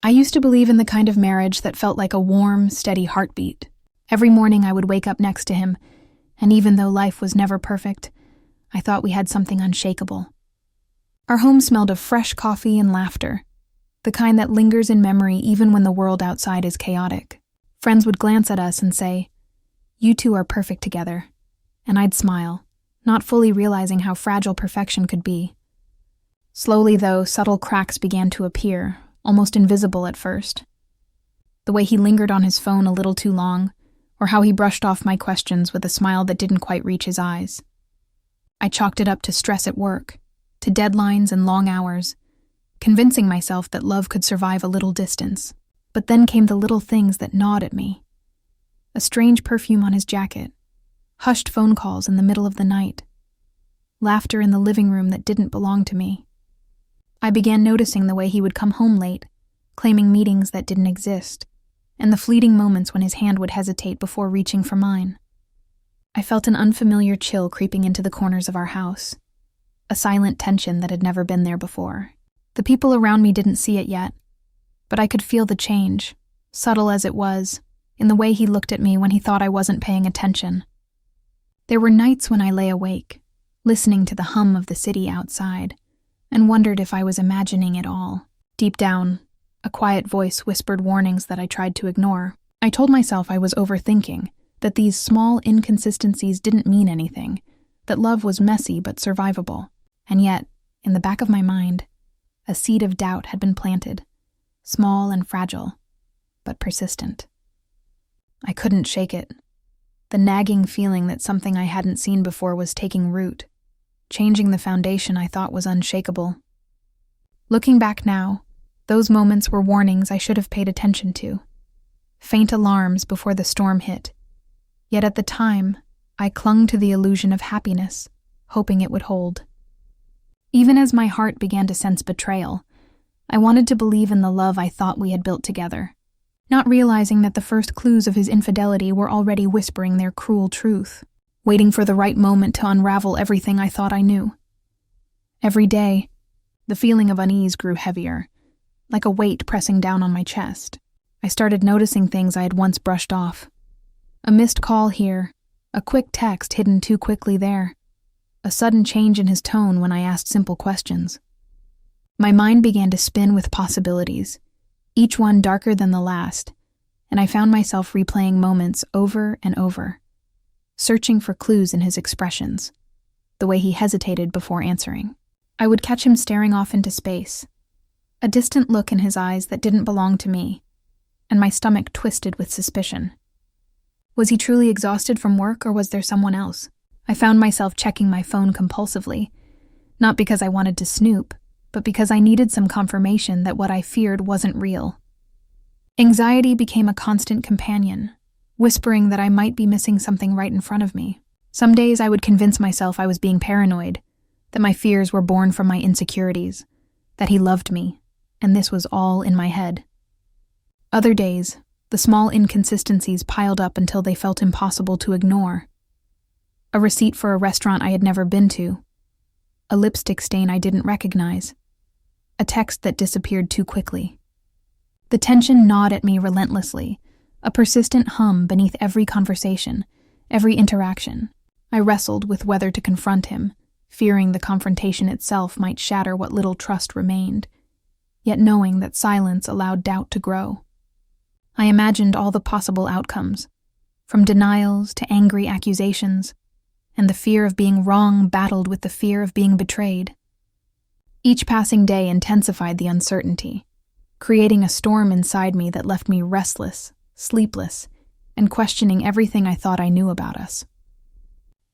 I used to believe in the kind of marriage that felt like a warm, steady heartbeat. Every morning I would wake up next to him, and even though life was never perfect, I thought we had something unshakable. Our home smelled of fresh coffee and laughter, the kind that lingers in memory even when the world outside is chaotic. Friends would glance at us and say, "You two are perfect together," and I'd smile, not fully realizing how fragile perfection could be. Slowly, though, subtle cracks began to appear, almost invisible at first. The way he lingered on his phone a little too long, or how he brushed off my questions with a smile that didn't quite reach his eyes. I chalked it up to stress at work, to deadlines and long hours, convincing myself that love could survive a little distance. But then came the little things that gnawed at me. A strange perfume on his jacket, hushed phone calls in the middle of the night, laughter in the living room that didn't belong to me. I began noticing the way he would come home late, claiming meetings that didn't exist, and the fleeting moments when his hand would hesitate before reaching for mine. I felt an unfamiliar chill creeping into the corners of our house, a silent tension that had never been there before. The people around me didn't see it yet, but I could feel the change, subtle as it was, in the way he looked at me when he thought I wasn't paying attention. There were nights when I lay awake, listening to the hum of the city outside, and wondered if I was imagining it all. Deep down, a quiet voice whispered warnings that I tried to ignore. I told myself I was overthinking, that these small inconsistencies didn't mean anything, that love was messy but survivable. And yet, in the back of my mind, a seed of doubt had been planted, small and fragile, but persistent. I couldn't shake it. The nagging feeling that something I hadn't seen before was taking root, changing the foundation I thought was unshakable. Looking back now, those moments were warnings I should have paid attention to, faint alarms before the storm hit. Yet at the time, I clung to the illusion of happiness, hoping it would hold. Even as my heart began to sense betrayal, I wanted to believe in the love I thought we had built together, not realizing that the first clues of his infidelity were already whispering their cruel truth, waiting for the right moment to unravel everything I thought I knew. Every day, the feeling of unease grew heavier, like a weight pressing down on my chest. I started noticing things I had once brushed off. A missed call here, a quick text hidden too quickly there, a sudden change in his tone when I asked simple questions. My mind began to spin with possibilities, each one darker than the last, and I found myself replaying moments over and over, searching for clues in his expressions, the way he hesitated before answering. I would catch him staring off into space, a distant look in his eyes that didn't belong to me, and my stomach twisted with suspicion. Was he truly exhausted from work, or was there someone else? I found myself checking my phone compulsively, not because I wanted to snoop, but because I needed some confirmation that what I feared wasn't real. Anxiety became a constant companion, whispering that I might be missing something right in front of me. Some days I would convince myself I was being paranoid, that my fears were born from my insecurities, that he loved me, and this was all in my head. Other days, the small inconsistencies piled up until they felt impossible to ignore. A receipt for a restaurant I had never been to, a lipstick stain I didn't recognize, a text that disappeared too quickly. The tension gnawed at me relentlessly, a persistent hum beneath every conversation, every interaction. I wrestled with whether to confront him, fearing the confrontation itself might shatter what little trust remained, yet knowing that silence allowed doubt to grow. I imagined all the possible outcomes, from denials to angry accusations, and the fear of being wrong battled with the fear of being betrayed. Each passing day intensified the uncertainty, creating a storm inside me that left me restless, sleepless, and questioning everything I thought I knew about us.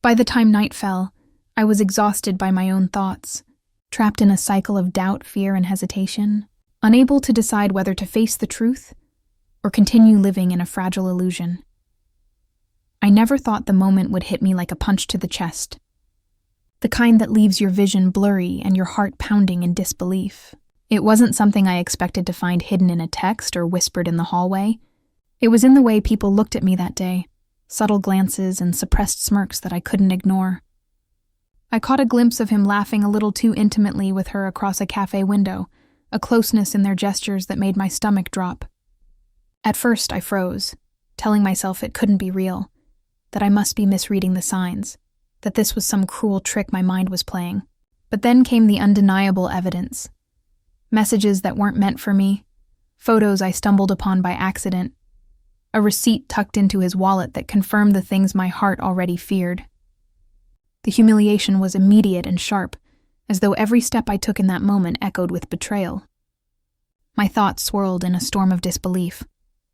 By the time night fell, I was exhausted by my own thoughts, trapped in a cycle of doubt, fear, and hesitation, unable to decide whether to face the truth or continue living in a fragile illusion. I never thought the moment would hit me like a punch to the chest, the kind that leaves your vision blurry and your heart pounding in disbelief. It wasn't something I expected to find hidden in a text or whispered in the hallway. It was in the way people looked at me that day, subtle glances and suppressed smirks that I couldn't ignore. I caught a glimpse of him laughing a little too intimately with her across a cafe window, a closeness in their gestures that made my stomach drop. At first, I froze, telling myself it couldn't be real, that I must be misreading the signs, that this was some cruel trick my mind was playing. But then came the undeniable evidence. Messages that weren't meant for me, photos I stumbled upon by accident, a receipt tucked into his wallet that confirmed the things my heart already feared. The humiliation was immediate and sharp, as though every step I took in that moment echoed with betrayal. My thoughts swirled in a storm of disbelief.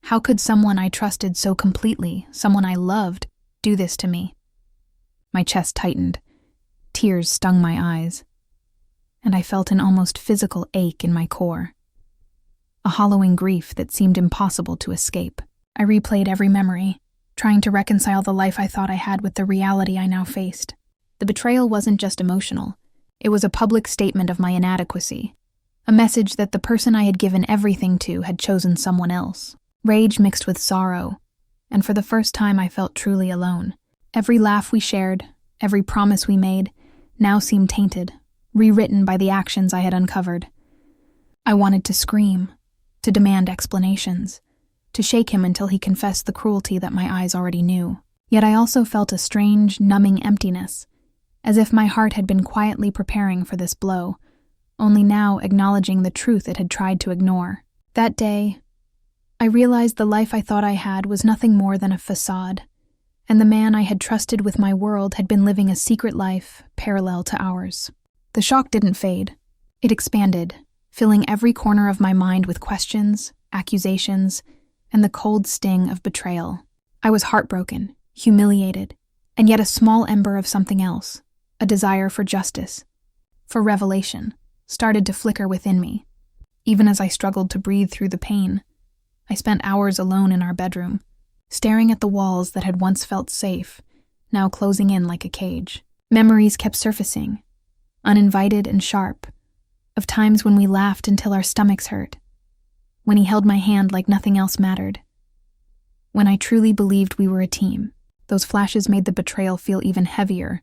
How could someone I trusted so completely, someone I loved, do this to me? My chest tightened. Tears stung my eyes, and I felt an almost physical ache in my core. A hollowing grief that seemed impossible to escape. I replayed every memory, trying to reconcile the life I thought I had with the reality I now faced. The betrayal wasn't just emotional. It was a public statement of my inadequacy, a message that the person I had given everything to had chosen someone else. Rage mixed with sorrow, and for the first time I felt truly alone. Every laugh we shared, every promise we made, now seemed tainted, rewritten by the actions I had uncovered. I wanted to scream, to demand explanations, to shake him until he confessed the cruelty that my eyes already knew. Yet I also felt a strange, numbing emptiness, as if my heart had been quietly preparing for this blow, only now acknowledging the truth it had tried to ignore. That day, I realized the life I thought I had was nothing more than a facade, and the man I had trusted with my world had been living a secret life parallel to ours. The shock didn't fade. It expanded, filling every corner of my mind with questions, accusations, and the cold sting of betrayal. I was heartbroken, humiliated, and yet a small ember of something else, a desire for justice, for revelation, started to flicker within me. Even as I struggled to breathe through the pain, I spent hours alone in our bedroom, staring at the walls that had once felt safe, now closing in like a cage. Memories kept surfacing, uninvited and sharp, of times when we laughed until our stomachs hurt, when he held my hand like nothing else mattered, when I truly believed we were a team. Those flashes made the betrayal feel even heavier,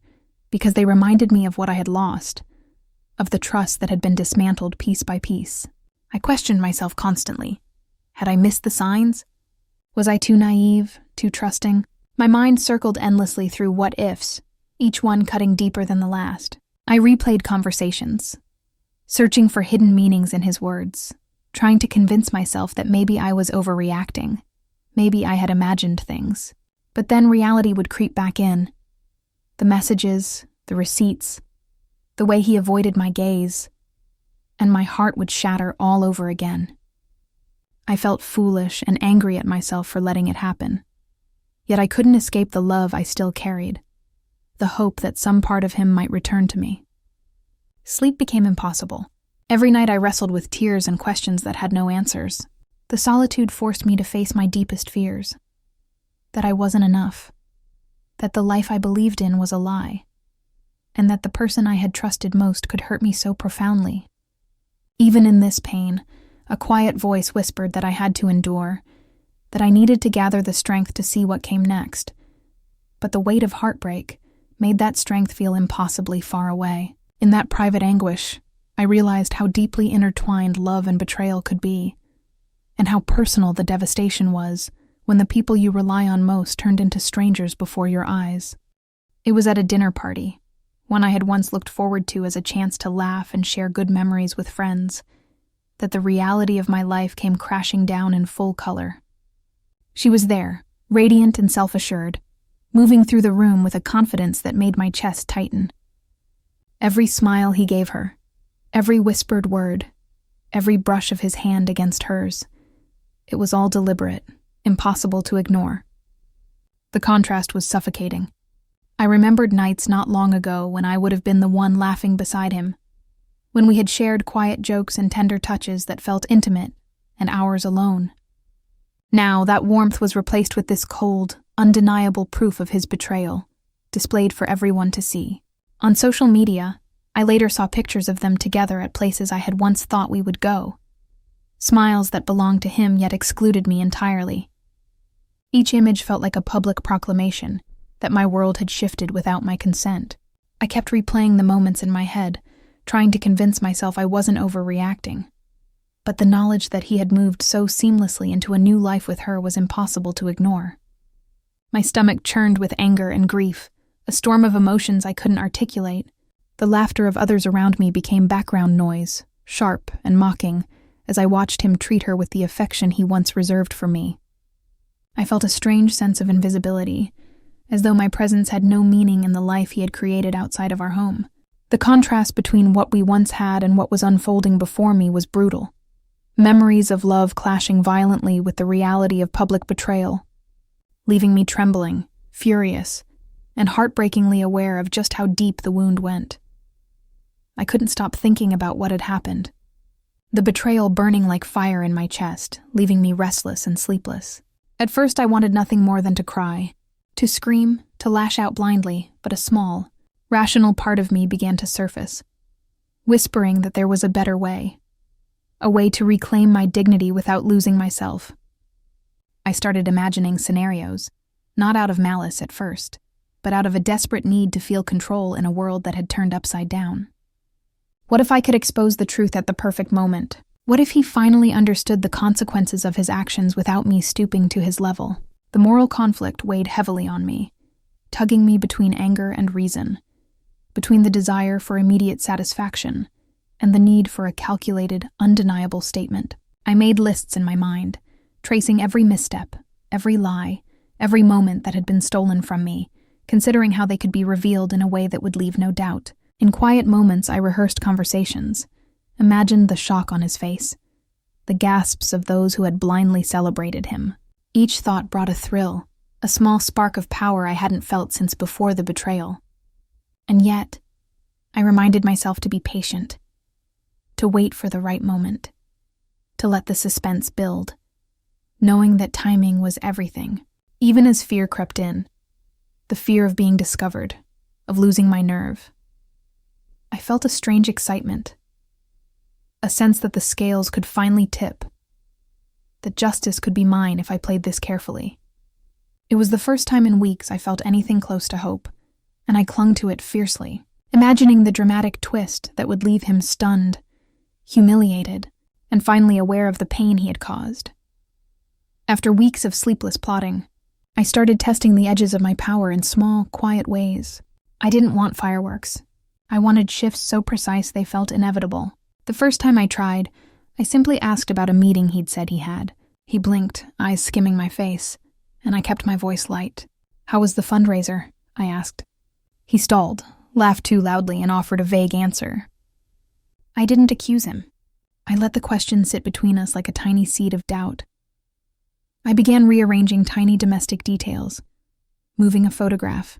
because they reminded me of what I had lost, of the trust that had been dismantled piece by piece. I questioned myself constantly. Had I missed the signs? Was I too naive, too trusting? My mind circled endlessly through what-ifs, each one cutting deeper than the last. I replayed conversations, searching for hidden meanings in his words, trying to convince myself that maybe I was overreacting, maybe I had imagined things. But then reality would creep back in. The messages, the receipts, the way he avoided my gaze, and my heart would shatter all over again. I felt foolish and angry at myself for letting it happen. Yet I couldn't escape the love I still carried, the hope that some part of him might return to me. Sleep became impossible. Every night I wrestled with tears and questions that had no answers. The solitude forced me to face my deepest fears. That I wasn't enough. That the life I believed in was a lie. And that the person I had trusted most could hurt me so profoundly. Even in this pain, a quiet voice whispered that I had to endure, that I needed to gather the strength to see what came next. But the weight of heartbreak made that strength feel impossibly far away. In that private anguish, I realized how deeply intertwined love and betrayal could be, and how personal the devastation was when the people you rely on most turned into strangers before your eyes. It was at a dinner party, one I had once looked forward to as a chance to laugh and share good memories with friends, that the reality of my life came crashing down in full color. She was there, radiant and self-assured, moving through the room with a confidence that made my chest tighten. Every smile he gave her, every whispered word, every brush of his hand against hers, it was all deliberate, impossible to ignore. The contrast was suffocating. I remembered nights not long ago when I would have been the one laughing beside him, when we had shared quiet jokes and tender touches that felt intimate and ours alone. Now that warmth was replaced with this cold, undeniable proof of his betrayal, displayed for everyone to see. On social media, I later saw pictures of them together at places I had once thought we would go. Smiles that belonged to him yet excluded me entirely. Each image felt like a public proclamation that my world had shifted without my consent. I kept replaying the moments in my head, trying to convince myself I wasn't overreacting, but the knowledge that he had moved so seamlessly into a new life with her was impossible to ignore. My stomach churned with anger and grief, a storm of emotions I couldn't articulate. The laughter of others around me became background noise, sharp and mocking, as I watched him treat her with the affection he once reserved for me. I felt a strange sense of invisibility, as though my presence had no meaning in the life he had created outside of our home. The contrast between what we once had and what was unfolding before me was brutal. Memories of love clashing violently with the reality of public betrayal, leaving me trembling, furious, and heartbreakingly aware of just how deep the wound went. I couldn't stop thinking about what had happened, the betrayal burning like fire in my chest, leaving me restless and sleepless. At first I wanted nothing more than to cry, to scream, to lash out blindly, but a small, rational part of me began to surface, whispering that there was a better way, a way to reclaim my dignity without losing myself. I started imagining scenarios, not out of malice at first, but out of a desperate need to feel control in a world that had turned upside down. What if I could expose the truth at the perfect moment? What if he finally understood the consequences of his actions without me stooping to his level? The moral conflict weighed heavily on me, tugging me between anger and reason, between the desire for immediate satisfaction and the need for a calculated, undeniable statement. I made lists in my mind, tracing every misstep, every lie, every moment that had been stolen from me, considering how they could be revealed in a way that would leave no doubt. In quiet moments, I rehearsed conversations, imagined the shock on his face, the gasps of those who had blindly celebrated him. Each thought brought a thrill, a small spark of power I hadn't felt since before the betrayal. And yet, I reminded myself to be patient, to wait for the right moment, to let the suspense build, knowing that timing was everything. Even as fear crept in, the fear of being discovered, of losing my nerve, I felt a strange excitement, a sense that the scales could finally tip, that justice could be mine if I played this carefully. It was the first time in weeks I felt anything close to hope, and I clung to it fiercely, imagining the dramatic twist that would leave him stunned, humiliated, and finally aware of the pain he had caused. After weeks of sleepless plotting, I started testing the edges of my power in small, quiet ways. I didn't want fireworks. I wanted shifts so precise they felt inevitable. The first time I tried, I simply asked about a meeting he'd said he had. He blinked, eyes skimming my face, and I kept my voice light. "How was the fundraiser?" I asked. He stalled, laughed too loudly, and offered a vague answer. I didn't accuse him. I let the question sit between us like a tiny seed of doubt. I began rearranging tiny domestic details, moving a photograph,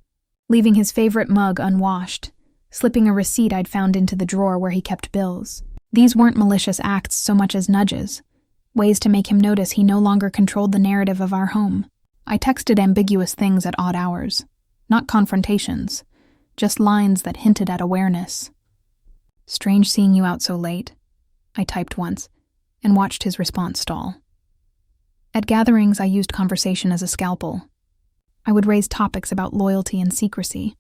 leaving his favorite mug unwashed, slipping a receipt I'd found into the drawer where he kept bills. These weren't malicious acts so much as nudges, ways to make him notice he no longer controlled the narrative of our home. I texted ambiguous things at odd hours, not confrontations, just lines that hinted at awareness. "Strange seeing you out so late," I typed once, and watched his response stall. At gatherings, I used conversation as a scalpel. I would raise topics about loyalty and secrecy,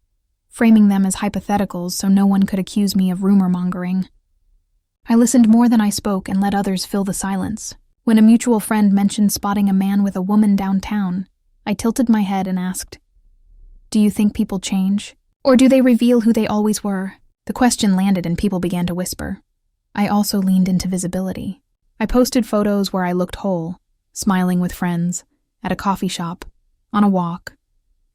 framing them as hypotheticals so no one could accuse me of rumor-mongering. I listened more than I spoke and let others fill the silence. When a mutual friend mentioned spotting a man with a woman downtown, I tilted my head and asked, "Do you think people change? Or do they reveal who they always were?" The question landed and people began to whisper. I also leaned into visibility. I posted photos where I looked whole, smiling with friends, at a coffee shop, on a walk,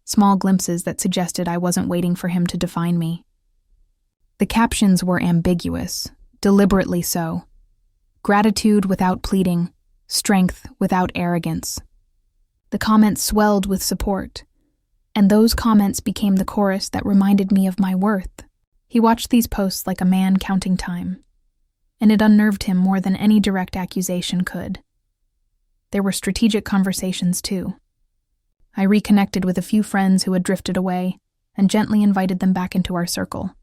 small glimpses that suggested I wasn't waiting for him to define me. The captions were ambiguous, deliberately so. Gratitude without pleading, strength without arrogance. The comments swelled with support, and those comments became the chorus that reminded me of my worth. He watched these posts like a man counting time, and it unnerved him more than any direct accusation could. There were strategic conversations, too. I reconnected with a few friends who had drifted away and gently invited them back into our circle.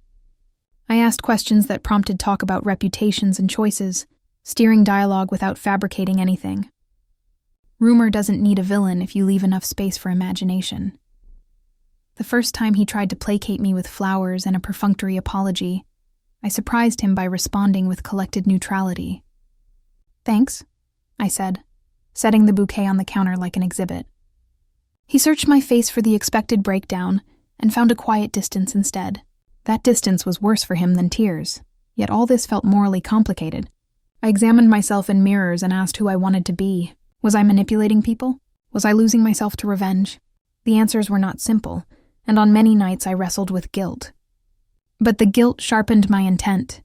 I asked questions that prompted talk about reputations and choices, steering dialogue without fabricating anything. Rumor doesn't need a villain if you leave enough space for imagination. The first time he tried to placate me with flowers and a perfunctory apology, I surprised him by responding with collected neutrality. Thanks, I said, setting the bouquet on the counter like an exhibit. He searched my face for the expected breakdown and found a quiet distance instead. That distance was worse for him than tears, yet all this felt morally complicated. I examined myself in mirrors and asked who I wanted to be. Was I manipulating people? Was I losing myself to revenge? The answers were not simple, and on many nights I wrestled with guilt. But the guilt sharpened my intent.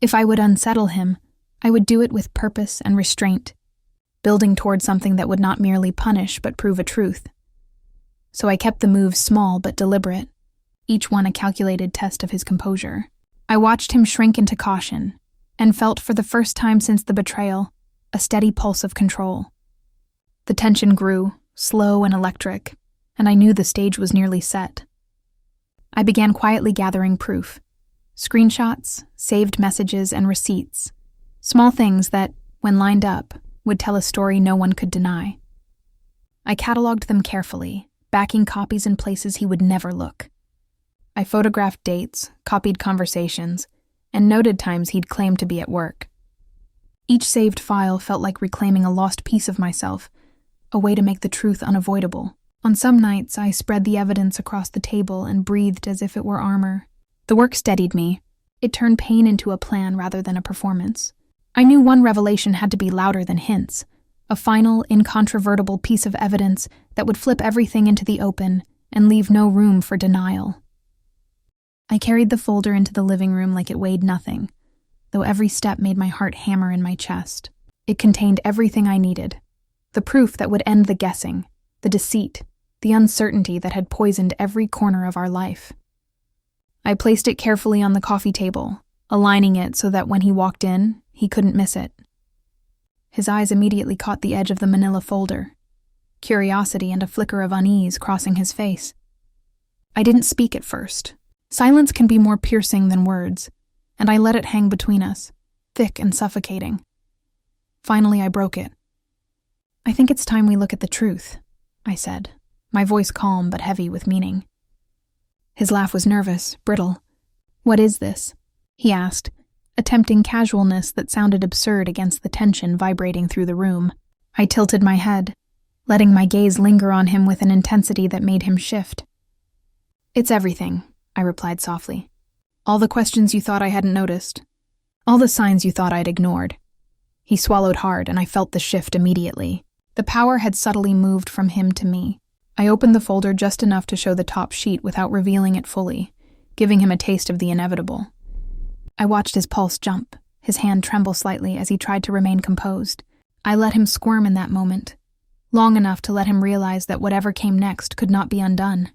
If I would unsettle him, I would do it with purpose and restraint, building toward something that would not merely punish but prove a truth. So I kept the moves small but deliberate, each one a calculated test of his composure. I watched him shrink into caution, and felt for the first time since the betrayal, a steady pulse of control. The tension grew, slow and electric, and I knew the stage was nearly set. I began quietly gathering proof. Screenshots, saved messages, and receipts. Small things that, when lined up, would tell a story no one could deny. I cataloged them carefully, backing copies in places he would never look. I photographed dates, copied conversations, and noted times he'd claimed to be at work. Each saved file felt like reclaiming a lost piece of myself, a way to make the truth unavoidable. On some nights, I spread the evidence across the table and breathed as if it were armor. The work steadied me. It turned pain into a plan rather than a performance. I knew one revelation had to be louder than hints, a final, incontrovertible piece of evidence that would flip everything into the open and leave no room for denial. I carried the folder into the living room like it weighed nothing, though every step made my heart hammer in my chest. It contained everything I needed, the proof that would end the guessing, the deceit, the uncertainty that had poisoned every corner of our life. I placed it carefully on the coffee table, aligning it so that when he walked in, he couldn't miss it. His eyes immediately caught the edge of the manila folder, curiosity and a flicker of unease crossing his face. I didn't speak at first. Silence can be more piercing than words, and I let it hang between us, thick and suffocating. Finally, I broke it. "I think it's time we look at the truth," I said, my voice calm but heavy with meaning. His laugh was nervous, brittle. "What is this?" he asked, attempting casualness that sounded absurd against the tension vibrating through the room. I tilted my head, letting my gaze linger on him with an intensity that made him shift. "It's everything," I replied softly. "All the questions you thought I hadn't noticed. All the signs you thought I'd ignored." He swallowed hard, and I felt the shift immediately. The power had subtly moved from him to me. I opened the folder just enough to show the top sheet without revealing it fully, giving him a taste of the inevitable. I watched his pulse jump, his hand tremble slightly as he tried to remain composed. I let him squirm in that moment, long enough to let him realize that whatever came next could not be undone.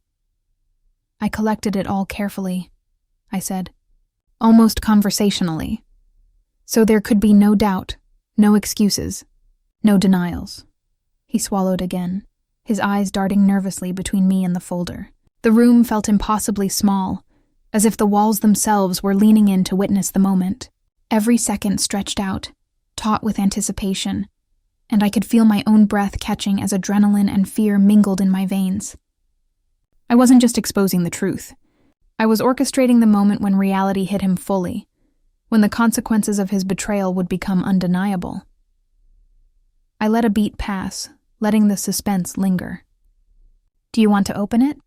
"I collected it all carefully," I said, almost conversationally, "so there could be no doubt, no excuses, no denials." He swallowed again, his eyes darting nervously between me and the folder. The room felt impossibly small, as if the walls themselves were leaning in to witness the moment. Every second stretched out, taut with anticipation, and I could feel my own breath catching as adrenaline and fear mingled in my veins. I wasn't just exposing the truth. I was orchestrating the moment when reality hit him fully, when the consequences of his betrayal would become undeniable. I let a beat pass, letting the suspense linger. "Do you want to open it?"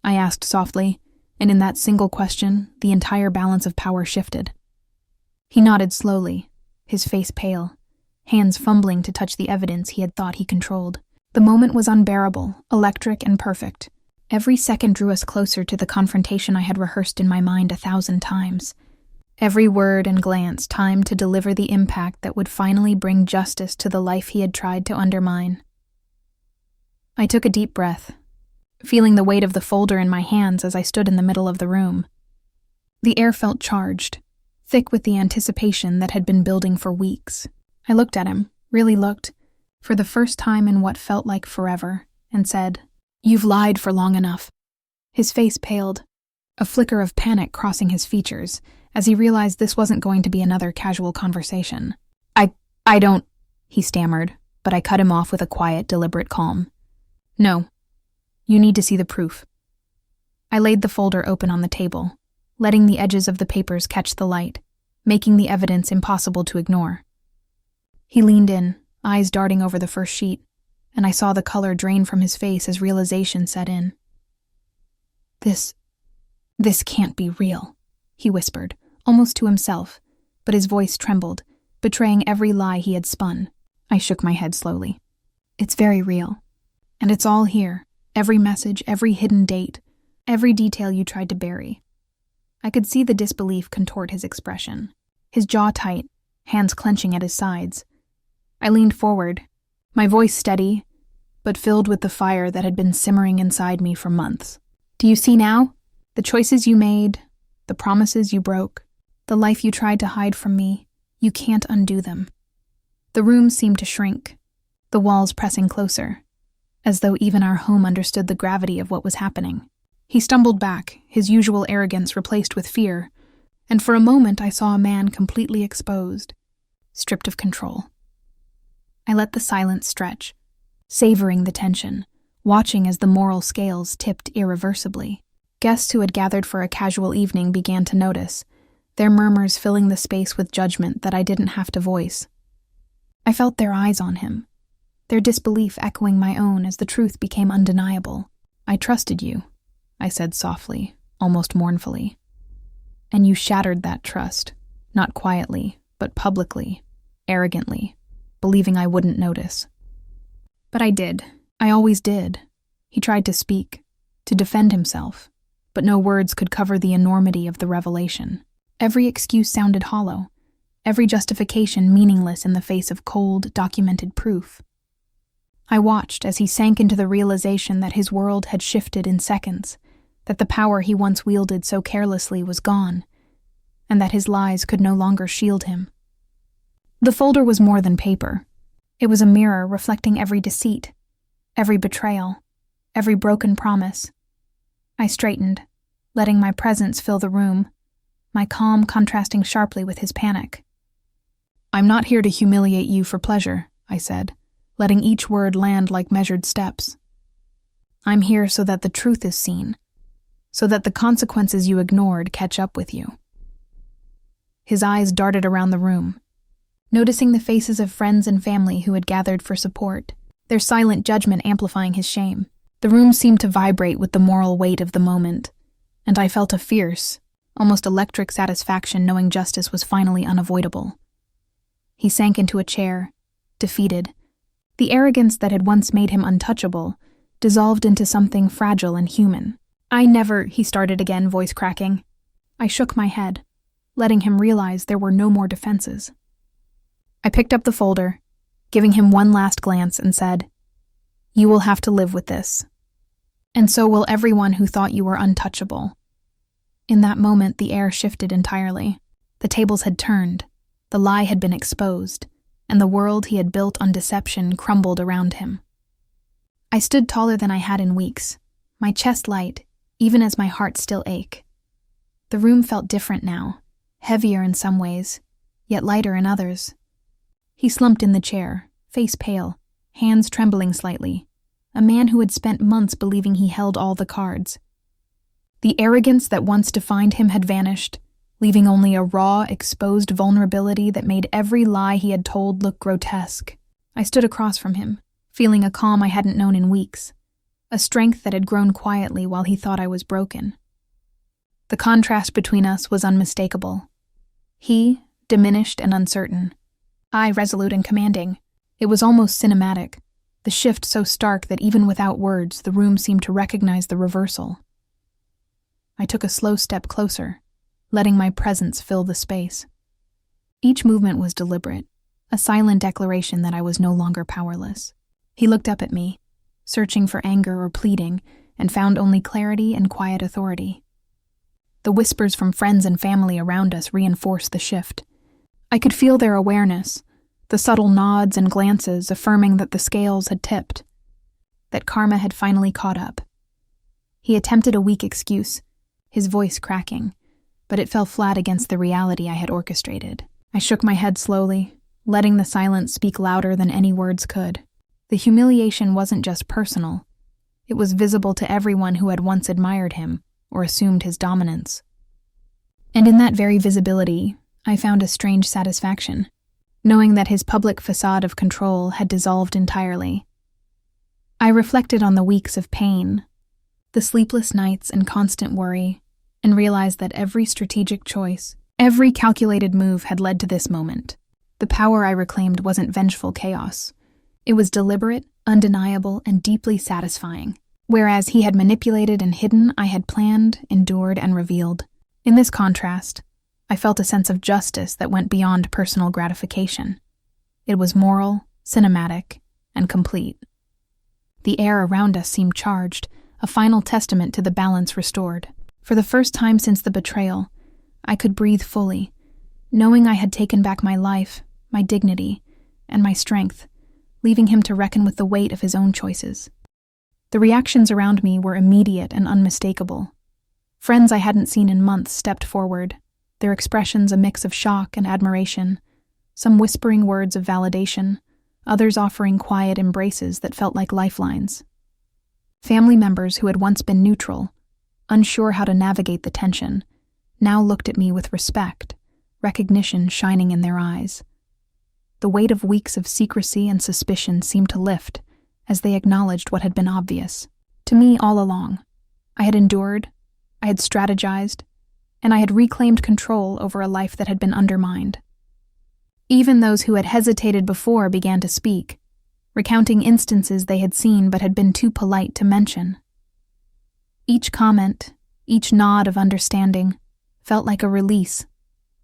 I asked softly, and in that single question, the entire balance of power shifted. He nodded slowly, his face pale, hands fumbling to touch the evidence he had thought he controlled. The moment was unbearable, electric, and perfect. Every second drew us closer to the confrontation I had rehearsed in my mind 1,000 times. Every word and glance timed to deliver the impact that would finally bring justice to the life he had tried to undermine. I took a deep breath, feeling the weight of the folder in my hands as I stood in the middle of the room. The air felt charged, thick with the anticipation that had been building for weeks. I looked at him, really looked, for the first time in what felt like forever, and said, "You've lied for long enough." His face paled, a flicker of panic crossing his features as he realized this wasn't going to be another casual conversation. I don't, he stammered, but I cut him off with a quiet, deliberate calm. "No, you need to see the proof." I laid the folder open on the table, letting the edges of the papers catch the light, making the evidence impossible to ignore. He leaned in, eyes darting over the first sheet, and I saw the color drain from his face as realization set in. This can't be real, he whispered, almost to himself, but his voice trembled, betraying every lie he had spun. I shook my head slowly. It's very real. And it's all here. Every message, every hidden date, every detail you tried to bury. I could see the disbelief contort his expression, his jaw tight, hands clenching at his sides. I leaned forward, my voice steady, but filled with the fire that had been simmering inside me for months. Do you see now? The choices you made, the promises you broke, the life you tried to hide from me, you can't undo them. The room seemed to shrink, the walls pressing closer, as though even our home understood the gravity of what was happening. He stumbled back, his usual arrogance replaced with fear, and for a moment I saw a man completely exposed, stripped of control. I let the silence stretch, savoring the tension, watching as the moral scales tipped irreversibly. Guests who had gathered for a casual evening began to notice, their murmurs filling the space with judgment that I didn't have to voice. I felt their eyes on him, their disbelief echoing my own as the truth became undeniable. I trusted you, I said softly, almost mournfully. And you shattered that trust, not quietly, but publicly, arrogantly, believing I wouldn't notice. But I did. I always did. He tried to speak, to defend himself, but no words could cover the enormity of the revelation. Every excuse sounded hollow, every justification meaningless in the face of cold, documented proof. I watched as he sank into the realization that his world had shifted in seconds, that the power he once wielded so carelessly was gone, and that his lies could no longer shield him. The folder was more than paper. It was a mirror reflecting every deceit, every betrayal, every broken promise. I straightened, letting my presence fill the room, my calm contrasting sharply with his panic. I'm not here to humiliate you for pleasure, I said, letting each word land like measured steps. I'm here so that the truth is seen, so that the consequences you ignored catch up with you. His eyes darted around the room, noticing the faces of friends and family who had gathered for support, their silent judgment amplifying his shame. The room seemed to vibrate with the moral weight of the moment, and I felt a fierce, almost electric satisfaction knowing justice was finally unavoidable. He sank into a chair, defeated. The arrogance that had once made him untouchable dissolved into something fragile and human. He started again, voice cracking. I shook my head, letting him realize there were no more defenses. I picked up the folder, giving him one last glance, and said, You will have to live with this. And so will everyone who thought you were untouchable. In that moment, the air shifted entirely. The tables had turned, the lie had been exposed, and the world he had built on deception crumbled around him. I stood taller than I had in weeks, my chest light, even as my heart still ached. The room felt different now, heavier in some ways, yet lighter in others. He slumped in the chair, face pale, hands trembling slightly, a man who had spent months believing he held all the cards. The arrogance that once defined him had vanished, leaving only a raw, exposed vulnerability that made every lie he had told look grotesque. I stood across from him, feeling a calm I hadn't known in weeks, a strength that had grown quietly while he thought I was broken. The contrast between us was unmistakable. He, diminished and uncertain. I, resolute and commanding. It was almost cinematic, the shift so stark that even without words, the room seemed to recognize the reversal. I took a slow step closer, letting my presence fill the space. Each movement was deliberate, a silent declaration that I was no longer powerless. He looked up at me, searching for anger or pleading, and found only clarity and quiet authority. The whispers from friends and family around us reinforced the shift. I could feel their awareness, the subtle nods and glances affirming that the scales had tipped, that karma had finally caught up. He attempted a weak excuse, his voice cracking, but it fell flat against the reality I had orchestrated. I shook my head slowly, letting the silence speak louder than any words could. The humiliation wasn't just personal. It was visible to everyone who had once admired him or assumed his dominance. And in that very visibility, I found a strange satisfaction. knowing that his public facade of control had dissolved entirely. I reflected on the weeks of pain, the sleepless nights and constant worry, and realized that every strategic choice, every calculated move had led to this moment. The power I reclaimed wasn't vengeful chaos. It was deliberate, undeniable, and deeply satisfying. Whereas he had manipulated and hidden, I had planned, endured, and revealed. In this contrast, I felt a sense of justice that went beyond personal gratification. It was moral, cinematic, and complete. The air around us seemed charged, a final testament to the balance restored. For the first time since the betrayal, I could breathe fully, knowing I had taken back my life, my dignity, and my strength, leaving him to reckon with the weight of his own choices. The reactions around me were immediate and unmistakable. Friends I hadn't seen in months stepped forward, their expressions a mix of shock and admiration, some whispering words of validation, others offering quiet embraces that felt like lifelines. Family members who had once been neutral, unsure how to navigate the tension, now looked at me with respect, recognition shining in their eyes. The weight of weeks of secrecy and suspicion seemed to lift as they acknowledged what had been obvious. To me all along, I had endured, I had strategized, and I had reclaimed control over a life that had been undermined. Even those who had hesitated before began to speak, recounting instances they had seen but had been too polite to mention. Each comment, each nod of understanding, felt like a release,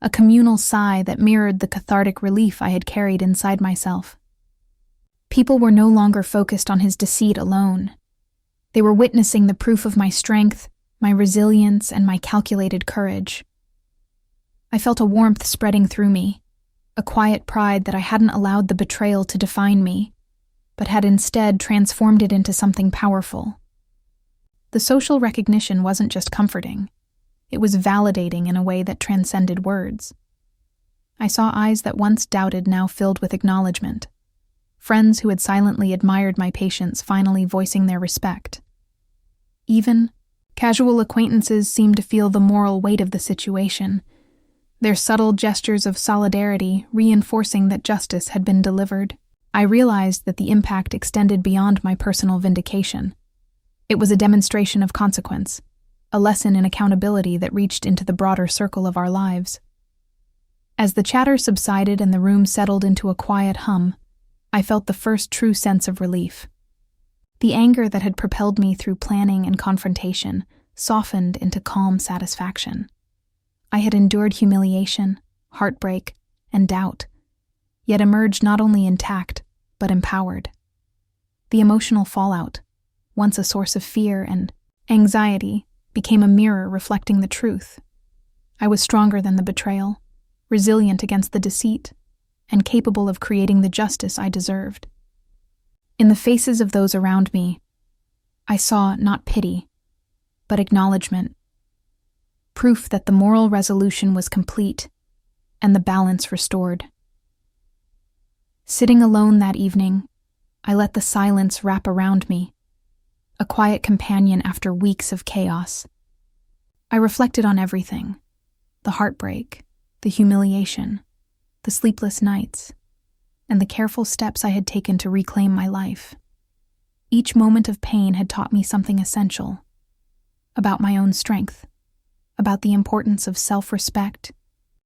a communal sigh that mirrored the cathartic relief I had carried inside myself. People were no longer focused on his deceit alone. They were witnessing the proof of my strength, my resilience, and my calculated courage. I felt a warmth spreading through me, a quiet pride that I hadn't allowed the betrayal to define me, but had instead transformed it into something powerful. The social recognition wasn't just comforting. It was validating in a way that transcended words. I saw eyes that once doubted now filled with acknowledgement. Friends who had silently admired my patience finally voicing their respect. Even casual acquaintances seemed to feel the moral weight of the situation, their subtle gestures of solidarity reinforcing that justice had been delivered. I realized that the impact extended beyond my personal vindication. It was a demonstration of consequence, a lesson in accountability that reached into the broader circle of our lives. As the chatter subsided and the room settled into a quiet hum, I felt the first true sense of relief. The anger that had propelled me through planning and confrontation softened into calm satisfaction. I had endured humiliation, heartbreak, and doubt, yet emerged not only intact, but empowered. The emotional fallout, once a source of fear and anxiety, became a mirror reflecting the truth. I was stronger than the betrayal, resilient against the deceit, and capable of creating the justice I deserved. In the faces of those around me, I saw not pity, but acknowledgement, proof that the moral resolution was complete and the balance restored. Sitting alone that evening, I let the silence wrap around me, a quiet companion after weeks of chaos. I reflected on everything, the heartbreak, the humiliation, the sleepless nights, and the careful steps I had taken to reclaim my life. Each moment of pain had taught me something essential, about my own strength, about the importance of self-respect,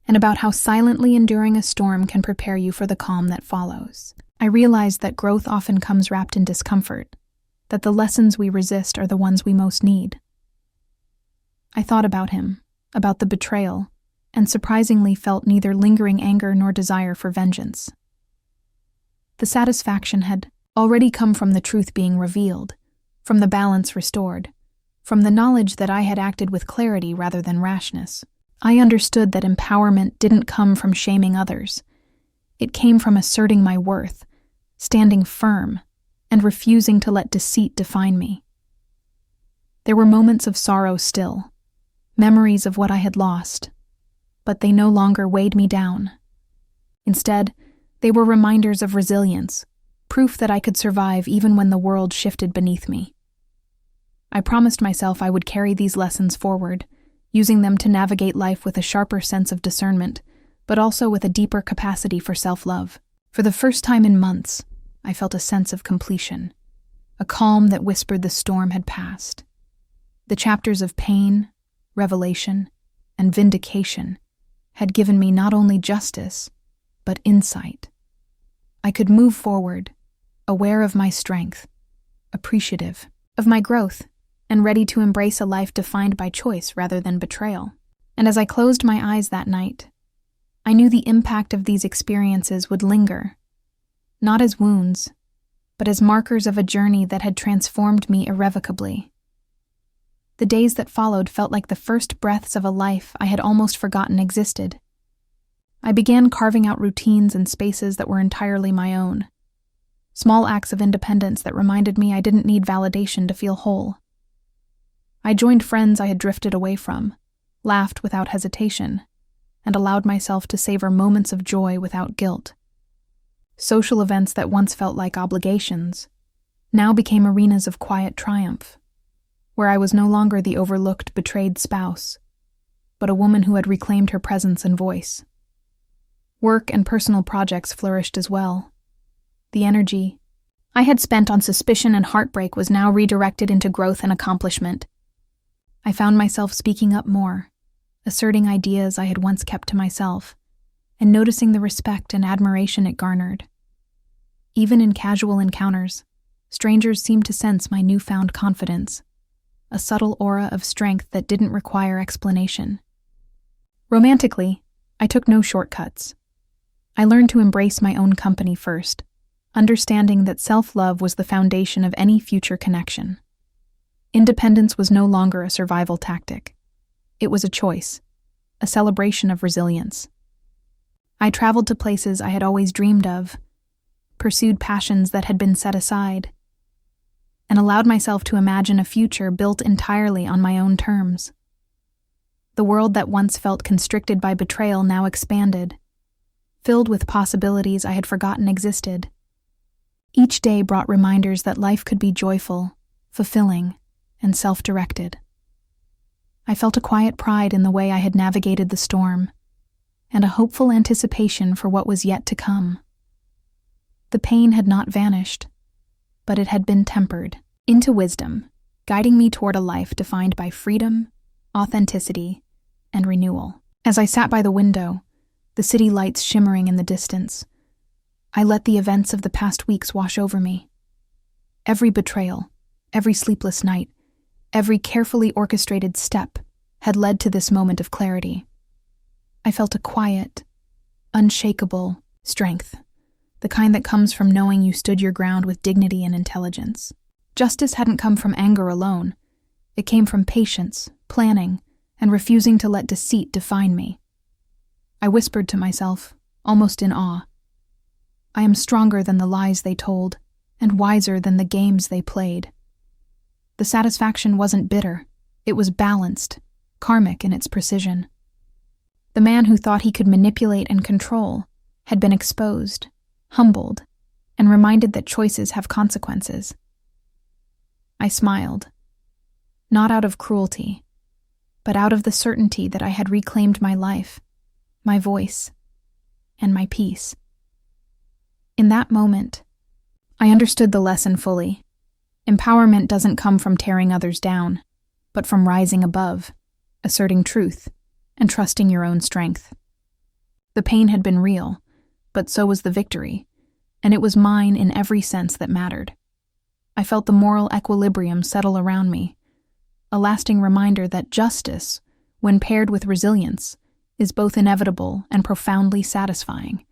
and about how silently enduring a storm can prepare you for the calm that follows. I realized that growth often comes wrapped in discomfort, that the lessons we resist are the ones we most need. I thought about him, about the betrayal, and surprisingly felt neither lingering anger nor desire for vengeance. The satisfaction had already come from the truth being revealed, from the balance restored, from the knowledge that I had acted with clarity rather than rashness. I understood that empowerment didn't come from shaming others. It came from asserting my worth, standing firm, and refusing to let deceit define me. There were moments of sorrow still, memories of what I had lost, but they no longer weighed me down. Instead, they were reminders of resilience, proof that I could survive even when the world shifted beneath me. I promised myself I would carry these lessons forward, using them to navigate life with a sharper sense of discernment, but also with a deeper capacity for self-love. For the first time in months, I felt a sense of completion, a calm that whispered the storm had passed. The chapters of pain, revelation, and vindication had given me not only justice, but insight. I could move forward, aware of my strength, appreciative of my growth, and ready to embrace a life defined by choice rather than betrayal. And as I closed my eyes that night, I knew the impact of these experiences would linger, not as wounds, but as markers of a journey that had transformed me irrevocably. The days that followed felt like the first breaths of a life I had almost forgotten existed. I began carving out routines and spaces that were entirely my own. Small acts of independence that reminded me I didn't need validation to feel whole. I joined friends I had drifted away from, laughed without hesitation, and allowed myself to savor moments of joy without guilt. Social events that once felt like obligations now became arenas of quiet triumph, where I was no longer the overlooked, betrayed spouse, but a woman who had reclaimed her presence and voice. Work and personal projects flourished as well. The energy I had spent on suspicion and heartbreak was now redirected into growth and accomplishment. I found myself speaking up more, asserting ideas I had once kept to myself, and noticing the respect and admiration it garnered. Even in casual encounters, strangers seemed to sense my newfound confidence, a subtle aura of strength that didn't require explanation. Romantically, I took no shortcuts. I learned to embrace my own company first, understanding that self-love was the foundation of any future connection. Independence was no longer a survival tactic. It was a choice, a celebration of resilience. I traveled to places I had always dreamed of, pursued passions that had been set aside, and allowed myself to imagine a future built entirely on my own terms. The world that once felt constricted by betrayal now expanded, filled with possibilities I had forgotten existed. Each day brought reminders that life could be joyful, fulfilling, and self-directed. I felt a quiet pride in the way I had navigated the storm, and a hopeful anticipation for what was yet to come. The pain had not vanished, but it had been tempered into wisdom, guiding me toward a life defined by freedom, authenticity, and renewal. As I sat by the window, the city lights shimmering in the distance, I let the events of the past weeks wash over me. Every betrayal, every sleepless night, every carefully orchestrated step had led to this moment of clarity. I felt a quiet, unshakable strength, the kind that comes from knowing you stood your ground with dignity and intelligence. Justice hadn't come from anger alone. It came from patience, planning, and refusing to let deceit define me. I whispered to myself, almost in awe, I am stronger than the lies they told, and wiser than the games they played. The satisfaction wasn't bitter. It was balanced, karmic in its precision. The man who thought he could manipulate and control had been exposed, humbled, and reminded that choices have consequences. I smiled, not out of cruelty, but out of the certainty that I had reclaimed my life, my voice, and my peace. In that moment, I understood the lesson fully. Empowerment doesn't come from tearing others down, but from rising above, asserting truth, and trusting your own strength. The pain had been real, but so was the victory, and it was mine in every sense that mattered. I felt the moral equilibrium settle around me, a lasting reminder that justice, when paired with resilience, is both inevitable and profoundly satisfying.